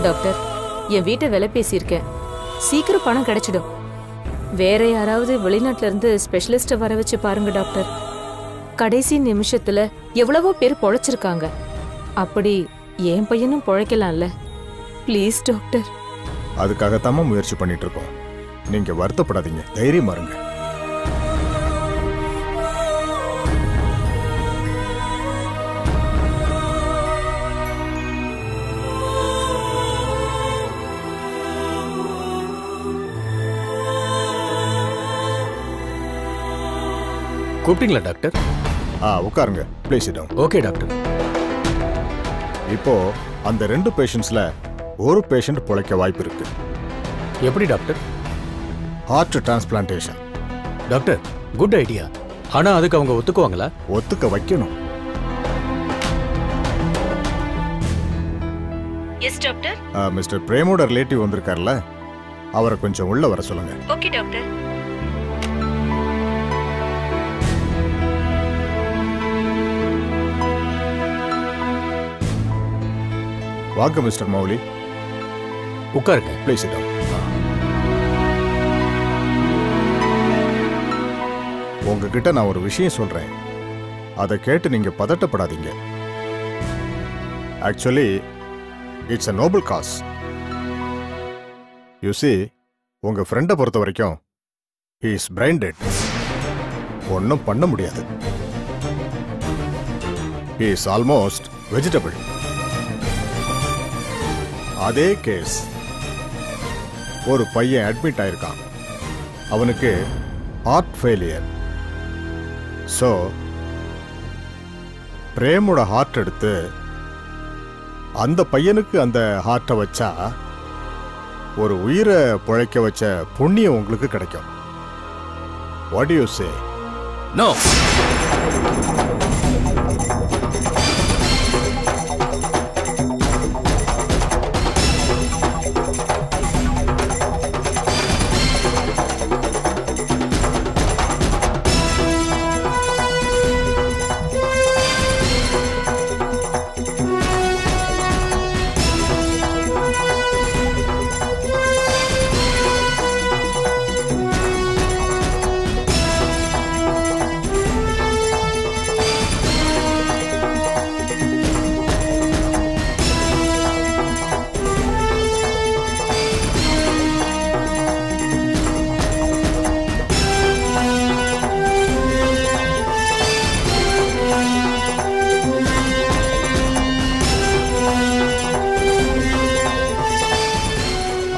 Doctor, என் வீட்டை விலை பேசியிருக்கேன். சீக்கிரம் பணம் கிடைச்சிடும். வேற யாராவது வெளிநாட்டுல இருந்து ஸ்பெஷலிஸ்ட வர வச்சு பாருங்க டாக்டர். கடைசி நிமிஷத்துல எவ்வளவோ பேர் பொழைச்சிருக்காங்க. அப்படி என் பையனும் பொழைக்கலாம்ல. Please doctor. அதுக்காகத்தாம முயற்சி பண்ணிட்டு இருக்கோம். நீங்க வருத்தப்படாதீங்க, தைரியமா இருங்க. கூப்பிட்டீங்களா டாக்டர்? உட்காருங்க, please sit down. Okay doctor. இப்போ அந்த 2 பேஷண்ட்ஸ்ல ஒரு பேஷண்ட் பொழைக்க வாய்ப்பு இருக்கு. எப்படி doctor? Heart transplantation. Doctor, good idea. ஆனா அதுக்கு அவங்க ஒத்துக்குவாங்களா? ஒத்துக்க வைக்கணும். Yes doctor. மிஸ்டர் பிரேமோட ரிலேட்டிவ் வந்திருக்கார்ல, அவரை கொஞ்சம் உள்ள வர சொல்லுங்க. Okay doctor. வாங்க மிஸ்டர் மௌலி, உட்காருங்க. Please sit down. உங்ககிட்ட நான் ஒரு விஷயம் சொல்றேன், அதை கேட்டு நீங்க பதட்டப்படாதீங்க. Actually it's a noble cause. You see, உங்க ஃப்ரெண்டை பொறுத்த வரைக்கும் he is brain dead. ஒன்றும் பண்ண முடியாது. He is almost vegetable. அதே கேஸ் ஒரு பையன் அட்மிட் ஆயிருக்கான். அவனுக்கு ஹார்ட் ஃபெயிலியர். ஸோ பிரேமோட ஹார்ட் எடுத்து அந்த பையனுக்கு அந்த ஹார்ட்டை வச்சா ஒரு உயிரை பிழைக்க வச்ச புண்ணியம் உங்களுக்கு கிடைக்கும். What do you say? No.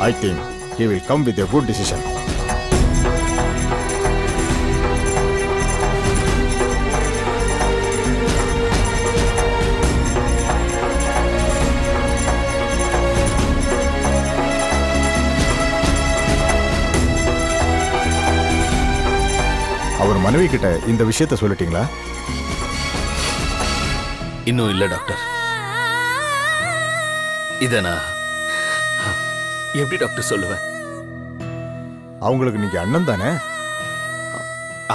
I think he will come with a good decision. அவர் மனைவி கிட்ட இந்த விஷயத்தை சொல்லிட்டீங்களா? இன்னும் இல்ல டாக்டர். இத நான் எப்படி டாக்டர் சொல்லுவேன்? அவங்களுக்கு நீங்க அண்ணன் தானே?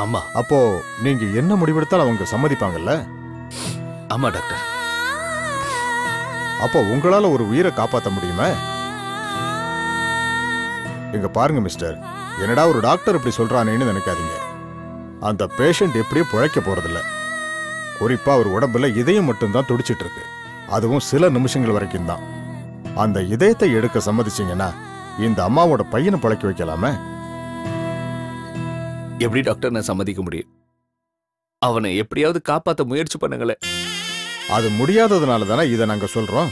ஆமா. அப்போ நீங்க என்ன முடிவெடுத்தாலும் அவங்க சம்மதிப்பாங்கல்ல? ஆமா டாக்டர். அப்போ உங்களால ஒரு உயிரை காப்பாற்ற முடியுமா? இங்க பாருங்க மிஸ்டர், என்னடா ஒரு டாக்டர் இப்படி சொல்றானேன்னு நினைக்காதீங்க. அந்த பேஷண்ட் எப்படியும் பிழைக்க போறதில்ல. குறிப்பா அவர் உடம்புல இதயம் மட்டும்தான் துடிச்சிட்டு இருக்கு. அதுவும் சில நிமிஷங்கள் வரைக்கும் தான். அந்த இதயத்தை எடுக்க சம்மதிச்சீங்கன்னா இந்த அம்மாவோட பையனை பிழைக்க வைக்கலாமே? எப்படி டாக்டர் நான் சம்மதிக்க முடியும்? அவனை எப்படியாவது காப்பாத்த முயற்சி பண்ணுங்களே. அது முடியாததுனால தானே இதை நாங்க சொல்றோம்.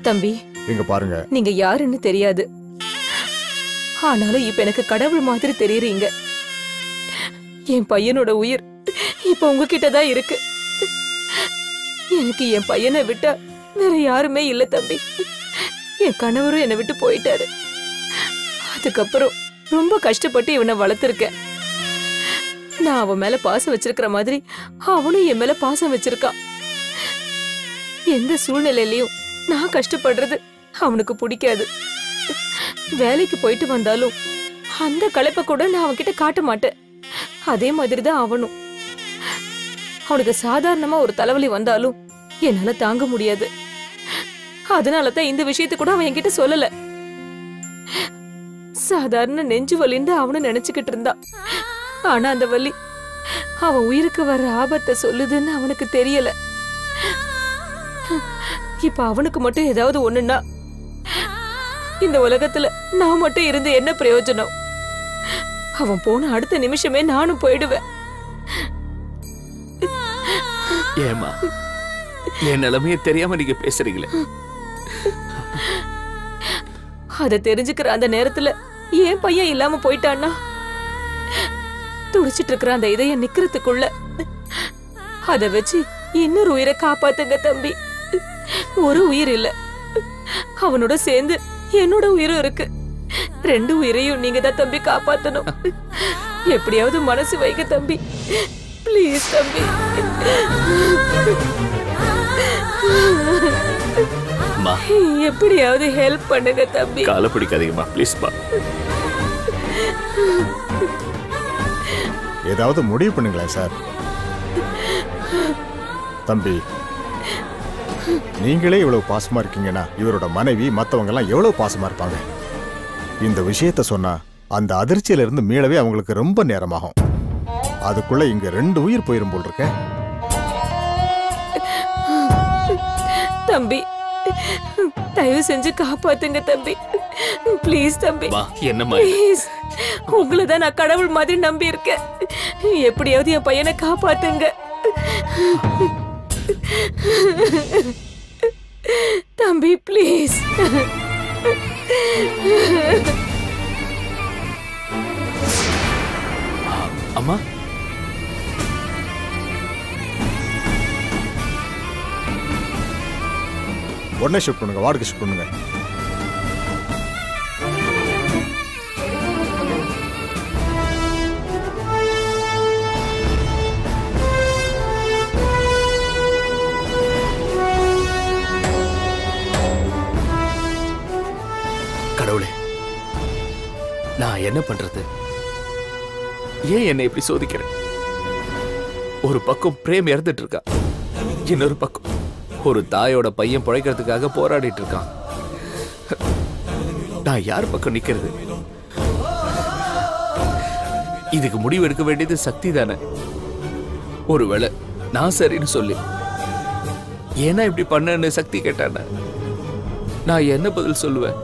தம்பி, இங்க பாருங்க, நீங்க யாருன்னு தெரியாது. ஆனாலும் இப்ப எனக்கு கடவுள் மாதிரி தெரியுறீங்க. என் பையனோட உயிர் இப்ப உங்ககிட்ட தான் இருக்கு. எனக்கு என் பையனை விட்டா வேற யாருமே இல்ல தம்பி. என் கணவரும் என்னை விட்டு போயிட்டாரு. அதுக்கப்புறம் ரொம்ப கஷ்டப்பட்டு இவனை வளர்த்திருக்கேன். நான் அவன் மேல பாசம் வச்சிருக்கிற மாதிரி அவனும் என் மேல பாசம் வச்சிருக்கான். எந்த சூழ்நிலையிலயும் நான் கஷ்டப்படுறது அவனுக்கு பிடிக்காது. வேலைக்கு போயிட்டு வந்தாலும் அந்த களைப்ப கூட நான் அவன்கிட்ட காட்ட மாட்டேன். அதே மாதிரிதான் அவனும். அவனுக்கு சாதாரணமா ஒரு தலைவலி வந்தாலும் என்னால தாங்க முடியாது. அதனாலதான் இந்த விஷயத்தை கூட அவன் என்கிட்ட சொல்லல. சாதாரண நெஞ்சு வலின்னு அவனு நினைச்சுக்கிட்டு இருந்தான். ஆனா அந்த வலி அவன் உயிருக்கு வர்ற ஆபத்தை சொல்லுதுன்னு அவனுக்கு தெரியல. இப்ப அவனுக்கு மட்டும் ஏதாவது ஒண்ணுன்னா இந்த உலகத்துல நான் மட்டும் இருந்து என்ன பிரயோஜனம்? அவன் போன அடுத்த நிமிஷமே நானும் போயிடுவேன். ஏமா என் நிலைமைய தெரியாம நீங்க பேசுறீங்களே. அத தெரிஞ்சுக்கிற அந்த நேரத்துல ஏன் பையன் இல்லாம போயிட்டான்னா துடிச்சிட்டு இருக்கிற அந்த இதயம் நிக்கிறதுக்குள்ள அத வச்சு இன்னொரு உயிரை காப்பாத்துங்க தம்பி. ஒரு உயிர் இல்ல, அவனோட சேர்ந்து என்னோட உயிரும் இருக்கு. 2 உயிரையும் நீங்க தான் தம்பி காப்பாத்தணும். எப்படியாவது மனசு வைக்க தம்பி, ப்ளீஸ் தம்பி. எப்படியாவது ஹெல்ப் பண்ணுங்க தம்பி. காலை பிடிக்காதீங்கம்மா ப்ளீஸ் பா. ஏதாவது முடிவு பண்ணுங்களேன் சார். தம்பி, நீங்களே இவ்வளவு பாசமா இருக்கீங்கன்னா இவரோட மனைவி மத்தவங்க எல்லாம் எவ்வளவு பாசமா இருப்பாங்க. இந்த விஷயத்த சொன்னா அந்த அதிர்ச்சியில இருந்து மீளவே அவங்களுக்கு ரொம்ப நேரமாகும். அதுக்குள்ள இங்க 2 உயிர் போயிரும் போல் இருக்க. தம்பி, தயவு செஞ்சு காப்பாத்துங்க தம்பி, ப்ளீஸ் தம்பி. என்னம்மா, உங்களை தான் நான் கடவுள் மாதிரி நம்பி இருக்கேன். எப்படியாவது என் பையனை காப்பாத்துங்க தம்பி, ப்ளீஸ். அம்மா, உடனே ஷிஃப்ட் பண்ணுங்க, வார்டுக்கு ஷிஃப்ட் பண்ணுங்க. கடவுளே, நான் என்ன பண்றது? ஏன் என்னை இப்படி சோதிக்கிறேன்? ஒரு பக்கம் பிரேம் இறந்துட்டு இருக்கா, இன்னொரு பக்கம் ஒரு தாயோட பையன் பிழைக்கிறதுக்காக போராடிட்டு இருக்கான். நான் யார் பக்கம் நிக்கிறது? இதுக்கு முடிவு எடுக்க வேண்டியது சக்தி தானே. ஒருவேளை நான் சரின்னு சொல்லி ஏன்னா இப்படி பண்ணன்னு சக்தி கேட்டான நான் என்ன பதில் சொல்லுவேன்?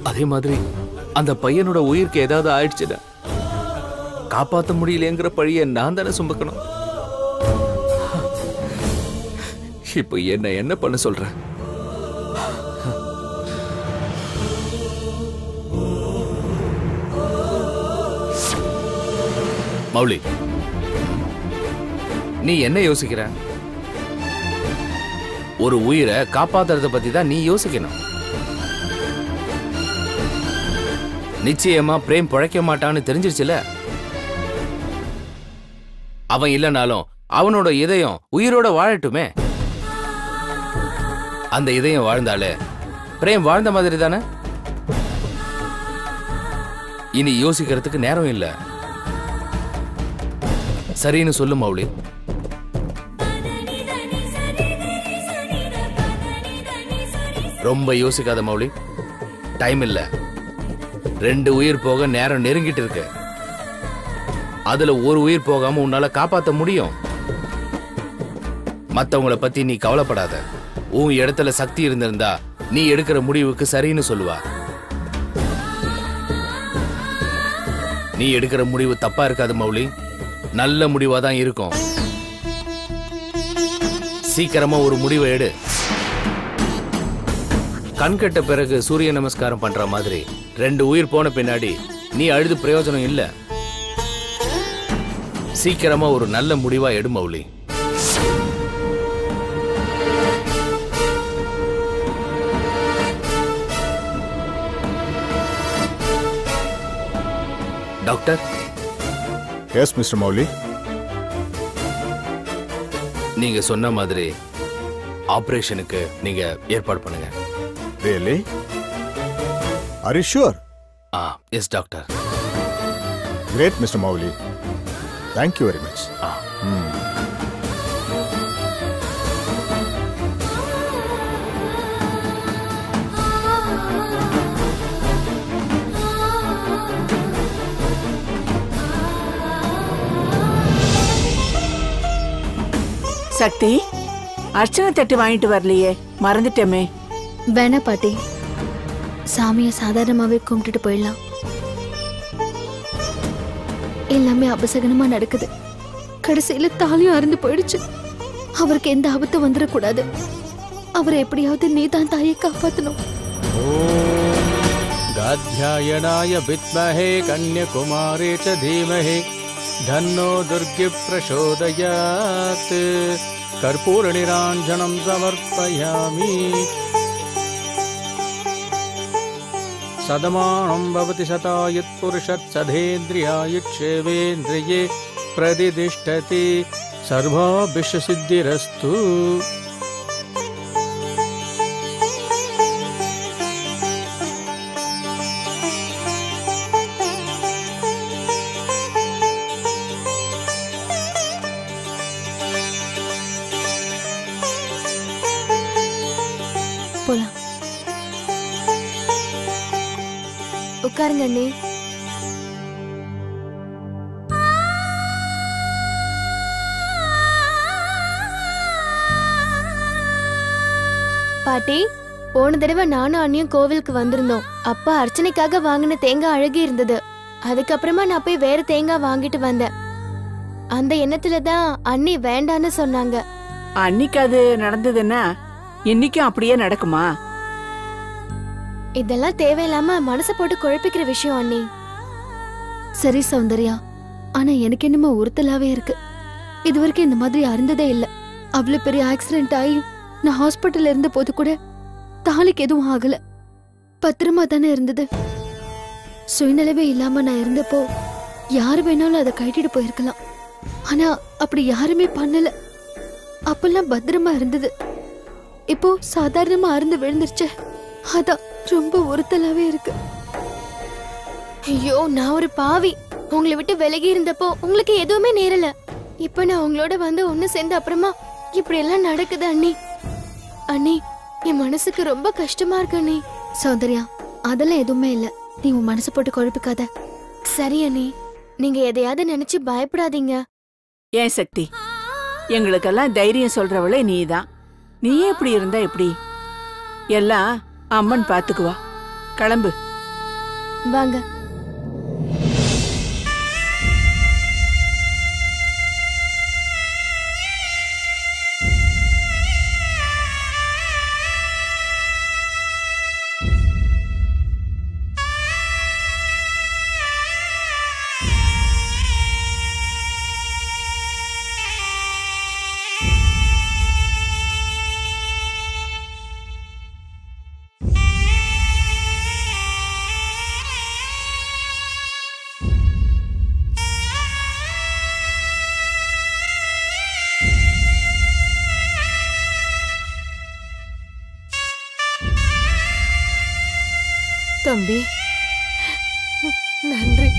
அதே மாதிரி அந்த பையனோட உயிருக்கு ஏதாவது ஆயிடுச்சுன்னா காப்பாற்ற முடியலங்கிற பழிய நான் தானே சுமக்கணும். இப்ப என்ன பண்ண சொல்ற? மௌலி, நீ என்ன யோசிக்கிற? ஒரு உயிரை காப்பாத்துறத பத்தி தான் நீ யோசிக்கணும். நிச்சயமா பிரேம் பிழைக்க மாட்டான்னு தெரிஞ்சிருச்சுல. அவன் இல்லைனாலும் அவனோட இதயம் உயிரோட வாழட்டுமே. அந்த இதயம் வாழ்ந்தாலே பிரேம் வாழ்ந்த மாதிரி தானே. இனி யோசிக்கிறதுக்கு நேரம் இல்ல. சரின்னு சொல்லு மௌலி. ரொம்ப யோசிக்காத மௌலி, டைம் இல்ல. 2 உயிர் போக நேரம் நெருங்கிட்டு இருக்கு. அதுல ஒரு உயிர் போகாம உன்னால காப்பாத்த முடியும். மத்தவங்களை பத்தி நீ கவலைப்படாத. உன் இடத்துல சக்தி இருந்திருந்தா நீ எடுக்கிற முடிவுக்கு சரின்னு சொல்லுவா. நீ எடுக்கிற முடிவு தப்பா இருக்காது மௌலி, நல்ல முடிவா தான் இருக்கும். சீக்கிரமா ஒரு முடிவை எடு. கண்கட்ட பிறகு சூரிய நமஸ்காரம் பண்ற மாதிரி 2 உயிர் போன பின்னாடி நீ அழுது பிரயோஜனம் இல்ல. சீக்கிரமா ஒரு நல்ல முடிவா எடு Mouli. Doctor. S mister Mouli. நீங்க சொன்ன மாதிரி ஆபரேஷனுக்கு நீங்க ஏற்பாடு பண்ணுங்க. Really? Are you sure? Yes, doctor. Great, Mr. Mowgli. Thank you very much. சக்தி, அர்ச்சனை தட்டு வாங்கிட்டு வரலையே, மறந்துட்டேமே. வேணா பாட்டி, சாமியை சாதாரணமாவே கும்பிட்டுட்டு போயிடலாம். எல்லாமே அபசகனமா நடக்குது. கடைசியில தாலியும் அறுந்து போயிடுச்சு. அவருக்கு எந்த ஆபத்தும் வந்துடக்கூடாது. அவரை எப்படியாவது நீதான் தாயை காப்பாத்தணும். गाध्यायनाय विद्महे कन्याकुमारी च धीमहि धन्नो दुर्गे प्रचोदयात्। कर्पूरनिराञ्जनं समर्पयामि। सदमानं भवति शतायुत्पुरुषत् सधेन्द्रियायुच्छेवेन्द्रिये प्रतिष्ठति। सर्वाभिष्टसिद्धिरस्तु। போலாம். உட்காருங்க அண்ணே. பாட்டி, போன தடவை நானும் அண்ணியும் கோவிலுக்கு வந்திருந்தோம். அப்பா அர்ச்சனைக்காக வாங்கின தேங்காய் அழகி இருந்தது. அதுக்கப்புறமா நான் போய் வேற தேங்காய் வாங்கிட்டு வந்தேன். அந்த எண்ணத்துல தான் அண்ணி வேண்டான்னு சொன்னாங்க. அன்னைக்கு அது நடந்ததுன்னா இன்னைக்கும் அப்படியே நடக்குமா? இதெல்லாம் தேவையில்லாம மனசை போட்டு குழப்பிக்கிற விஷயம் அண்ணி. சரி சௌந்தர்யா, ஆனா எனக்கு என்னமோ உறுத்தலாவே இருக்கு. இது வரைக்கும் இந்த மாதிரி அருந்ததே இல்ல. அவ்வளவு பெரிய ஆக்சிடென்ட் ஆகி நான் ஹாஸ்பிட்டல்ல இருந்த போது கூட தாலிக்கு எதுவும் ஆகல. பத்திரமா தானே இருந்தது. சுயநலவே இல்லாம நான் இருந்தப்போ யாரு வேணாலும் அதை கட்டிட்டு போயிருக்கலாம். ஆனா அப்படி யாருமே பண்ணல. அப்பெல்லாம் பத்திரமா இருந்தது. இப்போ சாதாரணமா அருந்து விழுந்துருச்சு. அதான் ரொம்ப உறுத்தலாவே இருக்கு. ஐயோ, நான் ஒரு பாவி. உங்களை விட்டு விலகி இருந்தப்போ உங்களுக்கு எதுவுமே நேரல. இப்ப நான் உங்களோட வந்து ஒண்ணு சேர்ந்த அப்புறமா இப்படி எல்லாம் நடக்குது அண்ணி. அண்ணி, என் மனசுக்கு ரொம்ப கஷ்டமா இருக்கு அண்ணி. சௌந்தர்யா, அதெல்லாம் எதுவுமே இல்ல. நீ உன் மனசு போட்டு குழப்பிக்காத. சரி அண்ணி, நீங்க எதையாவது நினைச்சு பயப்படாதீங்க. ஏன் சக்தி, எங்களுக்கெல்லாம் தைரியம் சொல்றவளே நீதான். நீயே இப்படி இருந்தா எப்படி? எல்லாம் அம்மன் பாத்துக்குவா. கிளம்பு. வாங்க. தம்பி, நன்றி.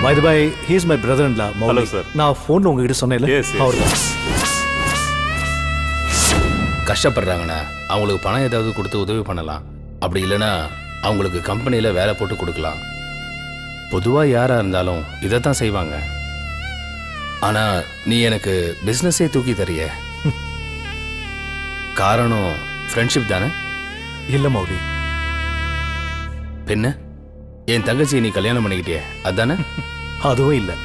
By the way, he's my brother-in-law, Mauli. Hello, sir. நான் ஃபோன்ல உங்ககிட்ட சொன்னேன்ல. Yes. கஷ்டப்படுறாங்கண்ணா, அவங்களுக்கு பணம் ஏதாவது கொடுத்து உதவி பண்ணலாம். அப்படி இல்லைன்னா அவங்களுக்கு கம்பெனியில் வேலை போட்டு கொடுக்கலாம். பொதுவாக யாராக இருந்தாலும் இதை தான் செய்வாங்க. ஆனால் நீ எனக்கு பிஸ்னஸே தூக்கி தரிய காரணம் ஃப்ரெண்ட்ஷிப் தானே? இல்லை மௌலி. பின்ன என் தங்கச்சியை நீ கல்யாணம் பண்ணிக்கிட்டியே, அதானே? அதுவும் இல்லை.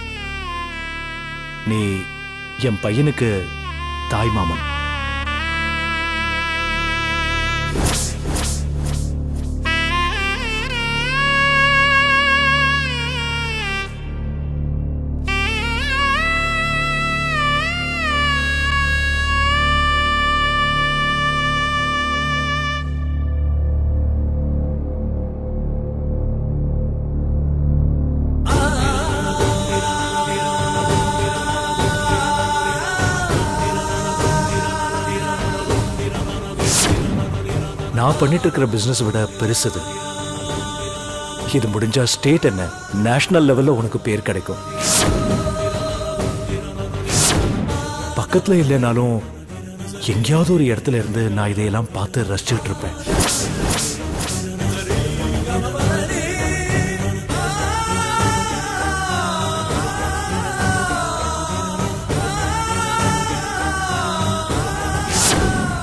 நீ என் பையனுக்கு தாய் மாமன். நான் பண்ணிட்டு இருக்கிற பிசினஸ் விட பெருசுது. இது முடிஞ்சா ஸ்டேட் என்ன நேஷனல் லெவல்ல உனக்கு பேர் கிடைக்கும். பக்கத்துல இல்லைனாலும் எங்கேயாவது ஒரு இடத்துல இருந்து நான் இதையெல்லாம் பார்த்து ரசிச்சுட்டு இருப்பேன்.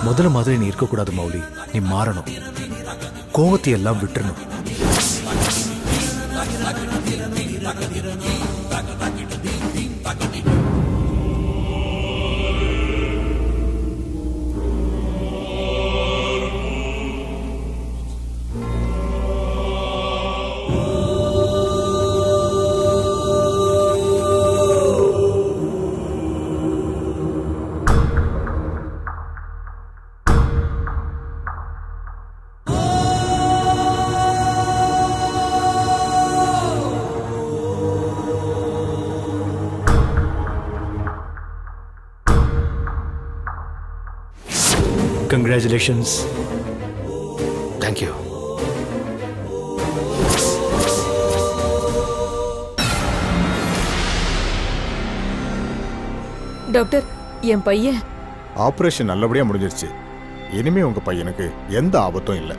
முதல்ல மாதிரி நீ இருக்கக்கூடாது மௌலி. நீ மாறணும். கோவத்தை எல்லாம் விட்டுறணும். Congratulations. Thank you. டாக்டர், என் பையன் ஆபரேஷன் நல்லபடியா முடிஞ்சிருச்சு. இனிமே உங்க பையனுக்கு எந்த ஆபத்தும் இல்லை.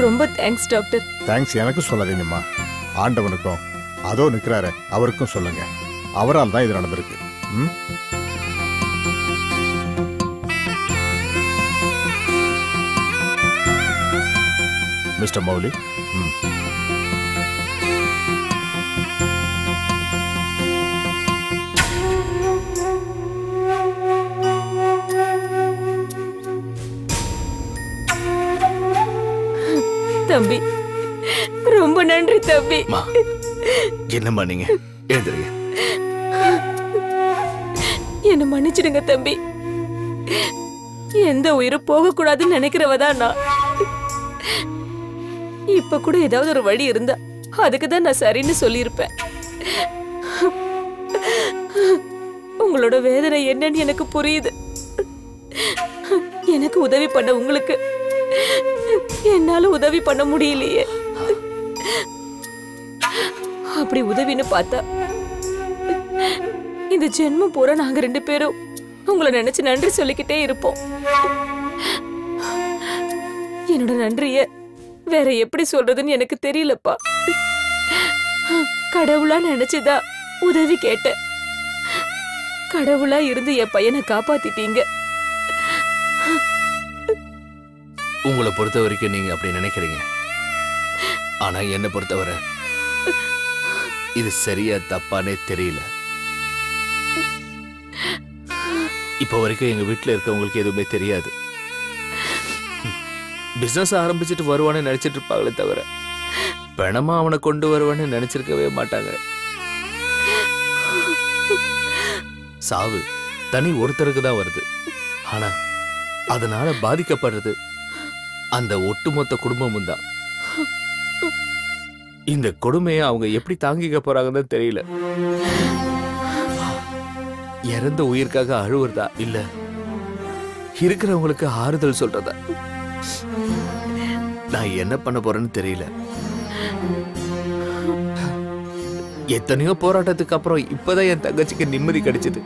ரொம்ப தேங்க்ஸ் டாக்டர். தேங்க்ஸ் எனக்கு சொல்லாதீங்கம்மா. ஆண்டவனுக்கும் அதோ நிற்கிறாரு அவருக்கும் சொல்லுங்க. அவரால் தான் இது நடந்திருக்கு. மிஸ்டர் மௌலி, தம்பி, ரொம்ப நன்றி தம்பி. என்னம்மா நீங்க எழுந்துருங்க. என்ன மன்னிச்சிடுங்க தம்பி. எந்த உயிரும் போக கூடாதுன்னு நினைக்கிறவதான் நான். இப்ப கூட ஏதாவது ஒரு வழி இருந்தா அதுக்குதான் நான் சரின்னு சொல்லியிருப்பேன். உங்களோட வேதனை என்னன்னு எனக்கு புரியுது. எனக்கு உதவி பண்ண உங்களுக்கு என்னால உதவி பண்ண முடியலையே. அப்படி உதவின்னு பார்த்தா இந்த ஜென்மம் பூரா நாங்க 2 பேரும் உங்களை நினைச்சு நன்றி சொல்லிக்கிட்டே இருப்போம். என்னோட நன்றிய வேற எப்படி சொல்றதுன்னு எனக்கு தெரியலப்பா. கடவுளா நினைச்சுதான் உதவி கேட்டேன். கடவுளா இருந்து என் பையனை காப்பாத்திட்டீங்க. உங்களை பொறுத்த வரைக்கும் நீங்க அப்படி நினைக்கிறீங்க. ஆனா என்ன பொறுத்தவரை இது சரியா தப்பானே தெரியல. இப்ப வரைக்கும் எங்க வீட்டுல இருக்கவங்களுக்கு எதுவுமே தெரியாது. பிசினஸ் ஆரம்பிச்சுட்டு வருவான்னு நினைச்சிட்டு இருப்பாங்களே தவிர பணமா அவனை கொண்டு வருவான்னு நினைச்சிருக்கவே மாட்டாங்க. சாவு தனி ஒருத்தருக்கு தான் வருது. ஆனா அதனால பாதிக்கப்படுறது அந்த ஒட்டுமொத்த குடும்பமும் தான். இந்த கொடுமையை அவங்க எப்படி தாங்கிக்க போறாங்கன்னு தெரியல. இறந்த உயிருக்காக அழுவுறதா இல்ல இருக்கிறவங்களுக்கு ஆறுதல் சொல்றதா, நான் என்ன பண்ண போறேன்னு தெரியல. எத்தனையோ போராட்டத்துக்கு அப்புறம் இப்பதான் என் தங்கச்சிக்கு நிம்மதி கிடைச்சது.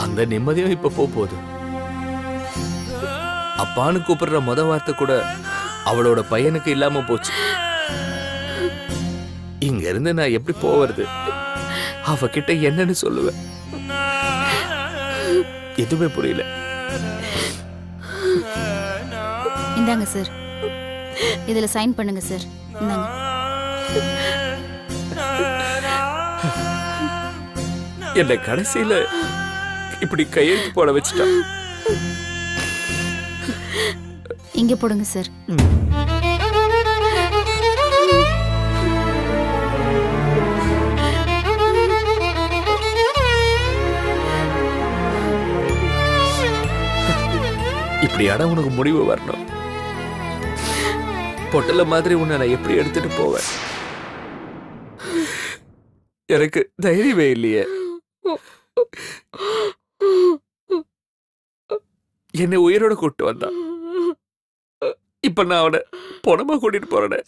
அந்த நிம்மதியும் இப்ப போகுது. அப்பான்னு கூப்பிடுற முத வார்த்தை கூட அவளோட பையனுக்கு இல்லாம போச்சு. இங்க இருந்து நான் எப்படி போவது? அவகிட்ட என்னன்னு சொல்லுவேன்? எதுவுமே புரியல. இந்தாங்க சார், இதுல சைன் பண்ணுங்க சார். இந்தாங்க. என்ன கடைசியில இப்படி கையெழுத்து போட வச்சுட்டா. இங்க போடுங்க சார். இப்படியான உனக்கு முடிவு வரணும். பொட்டல மாதிரி உன்னை நான் எப்படி எடுத்துட்டு போவேன்? எனக்கு தைரியமே இல்லையே. என்னை உயிரோட கூட்டு வந்தான். இப்ப நான் அவனை பணமா கூட்டிட்டு போறேன்.